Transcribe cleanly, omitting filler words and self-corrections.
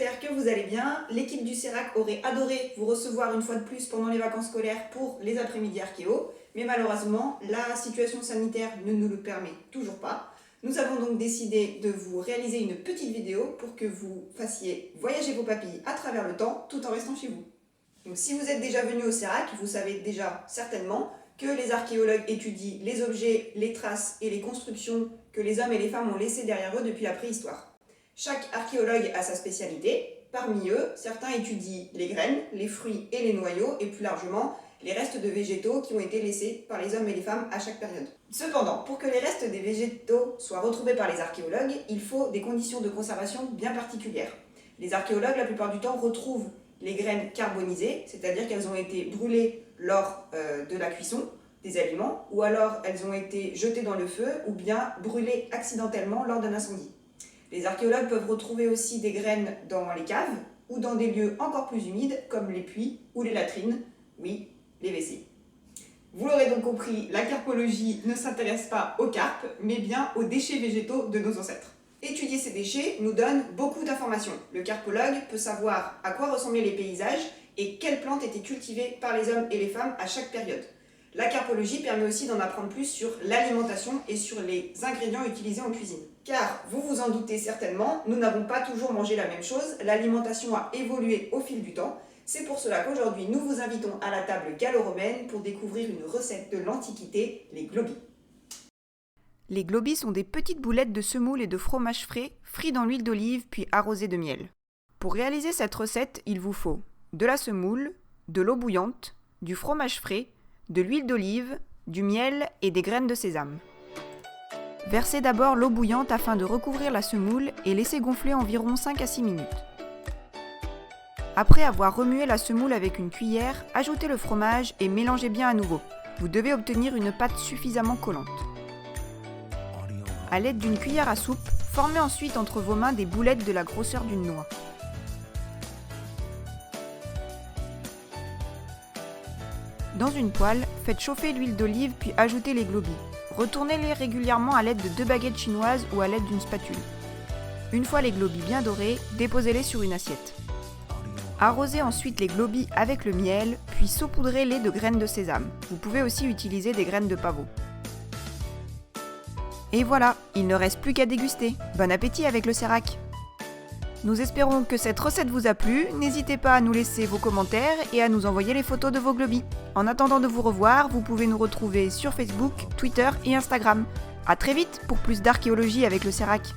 j'espère que vous allez bien. L'équipe du CERAC aurait adoré vous recevoir une fois de plus pendant les vacances scolaires pour les après-midi archéo, mais malheureusement, la situation sanitaire ne nous le permet toujours pas. Nous avons donc décidé de vous réaliser une petite vidéo pour que vous fassiez voyager vos papilles à travers le temps tout en restant chez vous. Donc si vous êtes déjà venu au CERAC, vous savez déjà certainement que les archéologues étudient les objets, les traces et les constructions que les hommes et les femmes ont laissées derrière eux depuis la préhistoire. Chaque archéologue a sa spécialité. Parmi eux, certains étudient les graines, les fruits et les noyaux, et plus largement, les restes de végétaux qui ont été laissés par les hommes et les femmes à chaque période. Cependant, pour que les restes des végétaux soient retrouvés par les archéologues, il faut des conditions de conservation bien particulières. Les archéologues, la plupart du temps, retrouvent les graines carbonisées, c'est-à-dire qu'elles ont été brûlées lors de la cuisson des aliments, ou alors elles ont été jetées dans le feu, ou bien brûlées accidentellement lors d'un incendie. Les archéologues peuvent retrouver aussi des graines dans les caves ou dans des lieux encore plus humides comme les puits ou les latrines, oui, les WC. Vous l'aurez donc compris, la carpologie ne s'intéresse pas aux carpes, mais bien aux déchets végétaux de nos ancêtres. Étudier ces déchets nous donne beaucoup d'informations. Le carpologue peut savoir à quoi ressemblaient les paysages et quelles plantes étaient cultivées par les hommes et les femmes à chaque période. La carpologie permet aussi d'en apprendre plus sur l'alimentation et sur les ingrédients utilisés en cuisine. Car, vous vous en doutez certainement, nous n'avons pas toujours mangé la même chose, l'alimentation a évolué au fil du temps. C'est pour cela qu'aujourd'hui, nous vous invitons à la table gallo-romaine pour découvrir une recette de l'Antiquité, les globis. Les globis sont des petites boulettes de semoule et de fromage frais, frits dans l'huile d'olive puis arrosés de miel. Pour réaliser cette recette, il vous faut de la semoule, de l'eau bouillante, du fromage frais, de l'huile d'olive, du miel et des graines de sésame. Versez d'abord l'eau bouillante afin de recouvrir la semoule et laissez gonfler environ 5 à 6 minutes. Après avoir remué la semoule avec une cuillère, ajoutez le fromage et mélangez bien à nouveau. Vous devez obtenir une pâte suffisamment collante. À l'aide d'une cuillère à soupe, formez ensuite entre vos mains des boulettes de la grosseur d'une noix. Dans une poêle, faites chauffer l'huile d'olive puis ajoutez les globis. Retournez-les régulièrement à l'aide de 2 baguettes chinoises ou à l'aide d'une spatule. Une fois les globis bien dorés, déposez-les sur une assiette. Arrosez ensuite les globis avec le miel, puis saupoudrez-les de graines de sésame. Vous pouvez aussi utiliser des graines de pavot. Et voilà, il ne reste plus qu'à déguster. Bon appétit avec le CERAC! Nous espérons que cette recette vous a plu, n'hésitez pas à nous laisser vos commentaires et à nous envoyer les photos de vos globis. En attendant de vous revoir, vous pouvez nous retrouver sur Facebook, Twitter et Instagram. À très vite pour plus d'archéologie avec le CERAC.